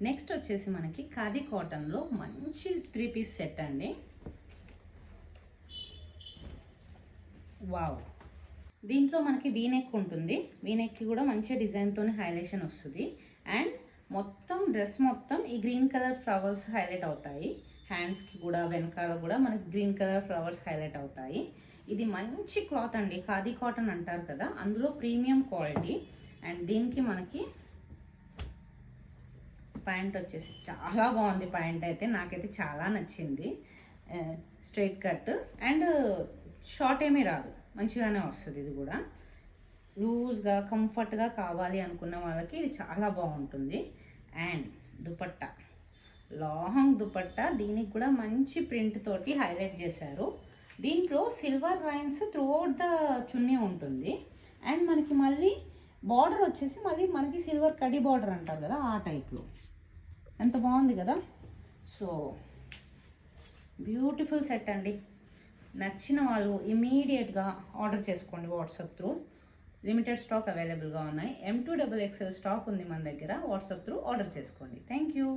Next వచ్చేసి మనకి ఖాదీ కాటన్లో మంచి 3 పీస్ సెట్ అండి. వావ్, దీంట్లో మనకి వీనెక్ ఉంటుంది. వీనెక్కి కూడా మంచి డిజైన్తో హైలైషన్ వస్తుంది. అండ్ మొత్తం డ్రెస్ మొత్తం ఈ గ్రీన్ కలర్ ఫ్లవర్స్ హైలైట్ అవుతాయి. హ్యాండ్స్కి కూడా వెనకాల కూడా మనకి గ్రీన్ కలర్ ఫ్లవర్స్ హైలైట్ అవుతాయి. ఇది మంచి క్లాత్ అండి, ఖాదీ కాటన్ అంటారు కదా, అందులో ప్రీమియం క్వాలిటీ. అండ్ దీనికి మనకి ప్యాంట్ వచ్చేసి చాలా బాగుంది. ప్యాంట్ అయితే నాకైతే చాలా నచ్చింది. స్ట్రైట్ కట్ అండ్ షార్ట్ ఏమీ రాదు, మంచిగానే వస్తుంది. ఇది కూడా లూజ్గా కంఫర్ట్గా కావాలి అనుకున్న వాళ్ళకి ఇది చాలా బాగుంటుంది. అండ్ దుపట్టా, లాంగ్ దుపట్టా, దీనికి కూడా మంచి ప్రింట్ తోటి హైలైట్ చేశారు. దీంట్లో సిల్వర్ లైన్స్ త్రూఅవుట్ ద చున్నీ ఉంటుంది. అండ్ మనకి మళ్ళీ బార్డర్ వచ్చేసి మళ్ళీ మనకి సిల్వర్ కడి బార్డర్ అంటారు కదా, ఆ టైప్లో. ఎంత బాగుంది కదా. సో బ్యూటిఫుల్ సెట్ అండి. నచ్చిన వాళ్ళు ఇమీడియట్గా ఆర్డర్ చేసుకోండి వాట్సాప్ త్రూ. లిమిటెడ్ స్టాక్ అవైలబుల్గా ఉన్నాయి. M2XXL స్టాక్ ఉంది మన దగ్గర. వాట్సాప్ త్రూ ఆర్డర్ చేసుకోండి. Thank you.